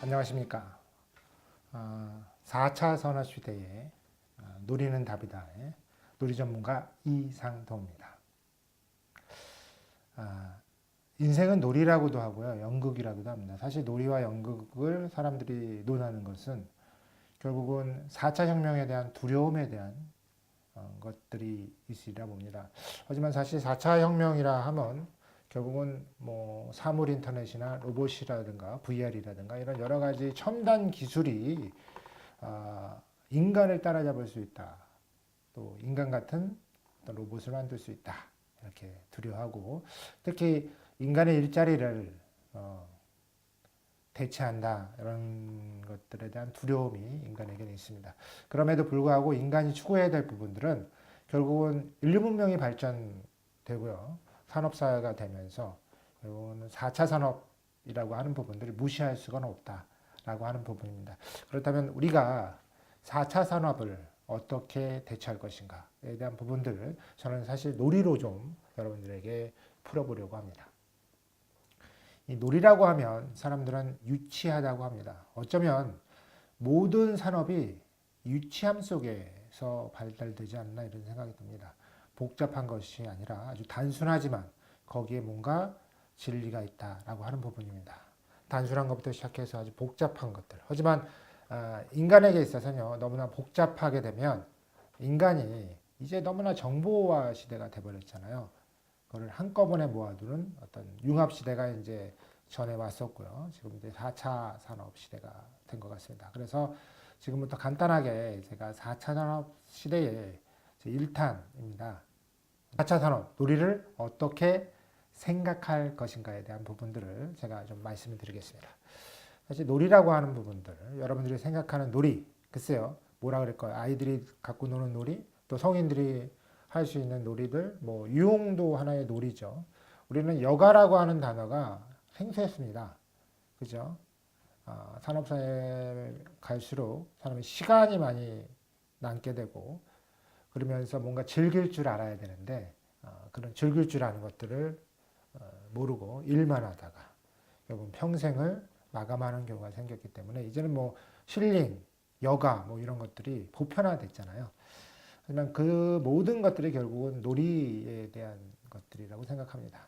안녕하십니까. 4차 산업 시대에 노리는 답이다의 놀이 전문가 이상도입니다. 인생은 놀이라고도 하고요. 연극이라고도 합니다. 사실 놀이와 연극을 사람들이 논하는 것은 결국은 4차 혁명에 대한 두려움에 대한 것들이 있으리라 봅니다. 하지만 사실 4차 혁명이라 하면 결국은 뭐 사물 인터넷이나 로봇이라든가 VR이라든가 이런 여러 가지 첨단 기술이 인간을 따라잡을 수 있다. 또 인간 같은 로봇을 만들 수 있다. 이렇게 두려워하고 특히 인간의 일자리를 대체한다. 이런 것들에 대한 두려움이 인간에게는 있습니다. 그럼에도 불구하고 인간이 추구해야 될 부분들은 결국은 인류 문명이 발전되고요. 산업사회가 되면서 결국은 4차 산업이라고 하는 부분들을 무시할 수가 없다라고 하는 부분입니다. 그렇다면 우리가 4차 산업을 어떻게 대처할 것인가에 대한 부분들을 저는 사실 놀이로 좀 여러분들에게 풀어보려고 합니다. 이 놀이라고 하면 사람들은 유치하다고 합니다. 어쩌면 모든 산업이 유치함 속에서 발달되지 않나 이런 생각이 듭니다. 복잡한 것이 아니라 아주 단순하지만 거기에 뭔가 진리가 있다라고 하는 부분입니다. 단순한 것부터 시작해서 아주 복잡한 것들. 하지만 인간에게 있어서는요, 너무나 복잡하게 되면 인간이 이제 너무나 정보화 시대가 돼버렸잖아요. 그걸 한꺼번에 모아두는 어떤 융합 시대가 이제 전에 왔었고요. 지금 이제 4차 산업 시대가 된 것 같습니다. 그래서 지금부터 간단하게 제가 4차 산업 시대의 1탄입니다. 4차 산업, 놀이를 어떻게 생각할 것인가에 대한 부분들을 제가 좀 말씀을 드리겠습니다. 사실 놀이라고 하는 부분들, 여러분들이 생각하는 놀이, 글쎄요, 뭐라 그럴까요? 아이들이 갖고 노는 놀이, 또 성인들이 할 수 있는 놀이들, 뭐 유흥도 하나의 놀이죠. 우리는 여가라고 하는 단어가 생소했습니다. 그죠? 산업사회에 갈수록 사람이 시간이 많이 남게 되고 그러면서 뭔가 즐길 줄 알아야 되는데 그런 즐길 줄 아는 것들을 모르고 일만 하다가 결국 평생을 마감하는 경우가 생겼기 때문에 이제는 뭐 힐링, 여가 뭐 이런 것들이 보편화됐잖아요. 하지만 그 모든 것들이 결국은 놀이에 대한 것들이라고 생각합니다.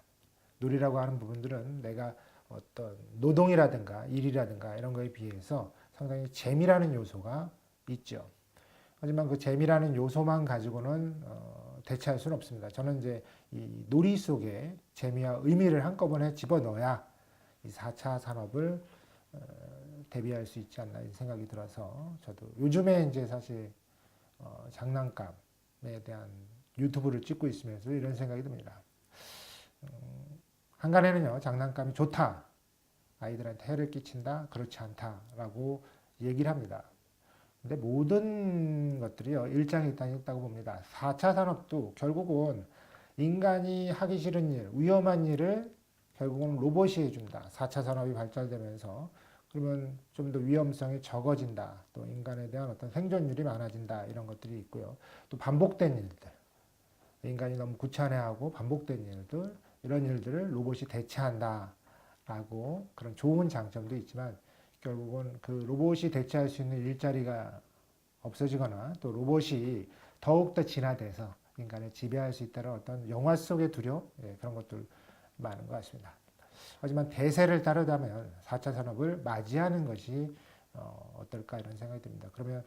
놀이라고 하는 부분들은 내가 어떤 노동이라든가 일이라든가 이런 거에 비해서 상당히 재미라는 요소가 있죠. 하지만 그 재미라는 요소만 가지고는 대체할 수는 없습니다. 저는 이제 이 놀이 속에 재미와 의미를 한꺼번에 집어넣어야 이 4차 산업을 대비할 수 있지 않나 생각이 들어서 저도 요즘에 이제 사실 장난감에 대한 유튜브를 찍고 있으면서 이런 생각이 듭니다. 한간에는요, 장난감이 좋다. 아이들한테 해를 끼친다. 그렇지 않다라고 얘기를 합니다. 근데 모든 것들이요, 일장일단이 있다고 봅니다. 4차 산업도 결국은 인간이 하기 싫은 일, 위험한 일을 결국은 로봇이 해준다. 4차 산업이 발달되면서 그러면 좀 더 위험성이 적어진다. 또 인간에 대한 어떤 생존율이 많아진다. 이런 것들이 있고요. 또 반복된 일들. 인간이 너무 귀찮아하고 반복된 일들, 이런 일들을 로봇이 대체한다라고 그런 좋은 장점도 있지만 결국은 그 로봇이 대체할 수 있는 일자리가 없어지거나 또 로봇이 더욱더 진화돼서 인간을 지배할 수 있다는 어떤 영화 속의 두려움, 그런 것들 많은 것 같습니다. 하지만 대세를 따르다면 4차 산업을 맞이하는 것이 어떨까 이런 생각이 듭니다. 그러면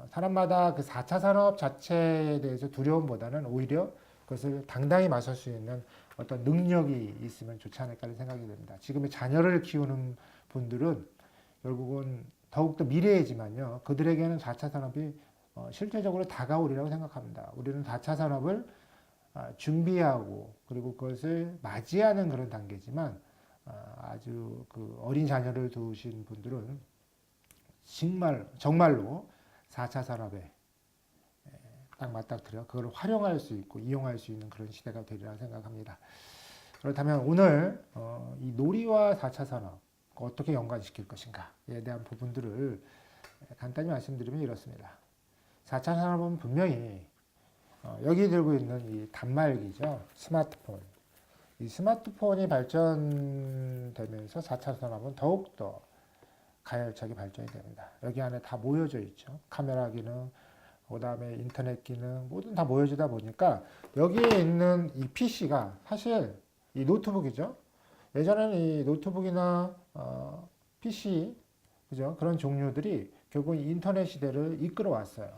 사람마다 그 4차 산업 자체에 대해서 두려움보다는 오히려 그것을 당당히 맞설 수 있는 어떤 능력이 있으면 좋지 않을까 하는 생각이 듭니다. 지금의 자녀를 키우는 분들은 결국은 더욱더 미래이지만요. 그들에게는 4차 산업이 실제적으로 다가오리라고 생각합니다. 우리는 4차 산업을 준비하고 그리고 그것을 맞이하는 그런 단계지만 아주 그 어린 자녀를 두신 분들은 정말로 4차 산업에 딱 맞닥뜨려 그걸 활용할 수 있고 이용할 수 있는 그런 시대가 되리라 생각합니다. 그렇다면 오늘 이 놀이와 4차 산업 어떻게 연관시킬 것인가에 대한 부분들을 간단히 말씀드리면 이렇습니다. 4차 산업은 분명히 여기 들고 있는 이 단말기죠. 스마트폰. 이 스마트폰이 발전되면서 4차 산업은 더욱더 가열차게 발전이 됩니다. 여기 안에 다 모여져 있죠. 카메라 기능, 그다음에 인터넷 기능, 모든 다 모여지다 보니까 여기에 있는 이 PC가 사실 이 노트북이죠. 예전에는 이 노트북이나 PC, 그죠? 그런 종류들이 결국 인터넷 시대를 이끌어 왔어요.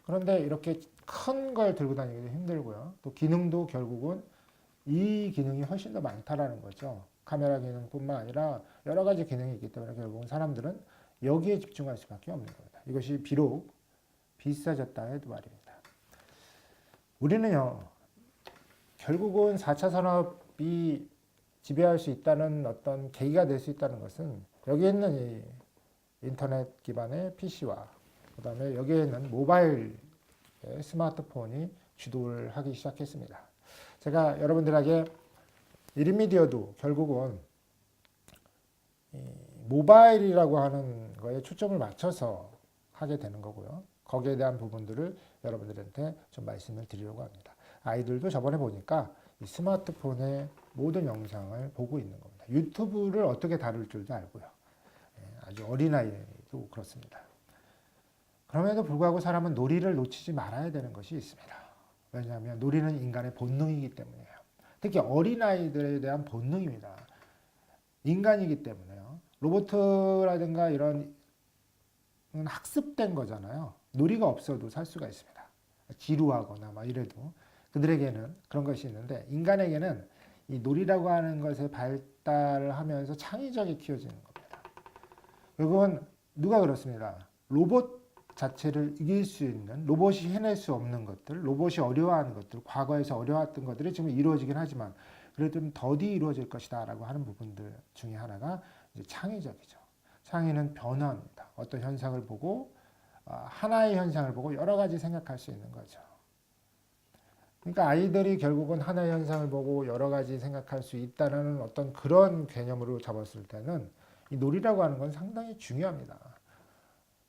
그런데 이렇게 큰 걸 들고 다니기도 힘들고요. 또 기능도 결국은 이 기능이 훨씬 더 많다라는 거죠. 카메라 기능뿐만 아니라 여러 가지 기능이 있기 때문에 결국은 사람들은 여기에 집중할 수밖에 없는 겁니다. 이것이 비록 비싸졌다 해도 말입니다. 우리는요, 결국은 4차 산업이 지배할 수 있다는 어떤 계기가 될 수 있다는 것은 여기 있는 이 인터넷 기반의 PC와 그 다음에 여기에 있는 모바일 스마트폰이 주도를 하기 시작했습니다. 제가 여러분들에게 1인 미디어도 결국은 모바일이라고 하는 거에 초점을 맞춰서 하게 되는 거고요. 거기에 대한 부분들을 여러분들한테 좀 말씀을 드리려고 합니다. 아이들도 저번에 보니까 이 스마트폰에 모든 영상을 보고 있는 겁니다. 유튜브를 어떻게 다룰 줄도 알고요. 아주 어린아이도 그렇습니다. 그럼에도 불구하고 사람은 놀이를 놓치지 말아야 되는 것이 있습니다. 왜냐하면 놀이는 인간의 본능이기 때문이에요. 특히 어린아이들에 대한 본능입니다. 인간이기 때문에요. 로봇이라든가 이런 학습된 거잖아요. 놀이가 없어도 살 수가 있습니다. 지루하거나 막 이래도 그들에게는 그런 것이 있는데 인간에게는 이 놀이라고 하는 것에 발달을 하면서 창의적이 키워지는 겁니다. 결국은 누가 그렇습니다. 로봇 자체를 이길 수 있는, 로봇이 해낼 수 없는 것들, 로봇이 어려워하는 것들, 과거에서 어려웠던 것들이 지금 이루어지긴 하지만 그래도 좀 더디 이루어질 것이다 라고 하는 부분들 중에 하나가 이제 창의적이죠. 창의는 변화입니다. 어떤 현상을 보고 하나의 현상을 보고 여러 가지 생각할 수 있는 거죠. 그러니까 아이들이 결국은 하나의 현상을 보고 여러 가지 생각할 수 있다는 어떤 그런 개념으로 잡았을 때는 이 놀이라고 하는 건 상당히 중요합니다.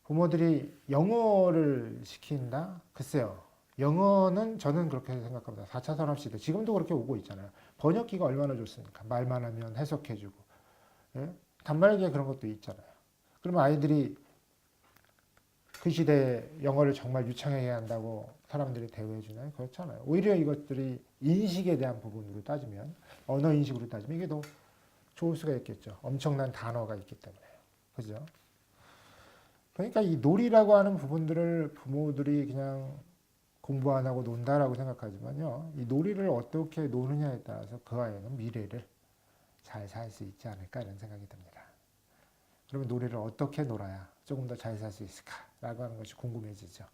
부모들이 영어를 시킨다? 글쎄요. 영어는 저는 그렇게 생각합니다. 4차 산업시대. 지금도 그렇게 오고 있잖아요. 번역기가 얼마나 좋습니까? 말만 하면 해석해주고. 예? 단말기에 그런 것도 있잖아요. 그러면 아이들이 그 시대에 영어를 정말 유창하게 한다고 사람들이 대우해주나요? 그렇잖아요. 오히려 이것들이 인식에 대한 부분으로 따지면, 언어 인식으로 따지면 이게 더 좋을 수가 있겠죠. 엄청난 단어가 있기 때문에. 그죠? 그러니까 이 놀이라고 하는 부분들을 부모들이 그냥 공부 안 하고 논다라고 생각하지만요. 이 놀이를 어떻게 노느냐에 따라서 그 아이는 미래를 잘 살 수 있지 않을까 이런 생각이 듭니다. 그러면 놀이를 어떻게 놀아야 조금 더 잘 살 수 있을까라고 하는 것이 궁금해지죠.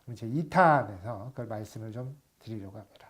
그럼 제 2탄에서 그걸 말씀을 좀 드리려고 합니다.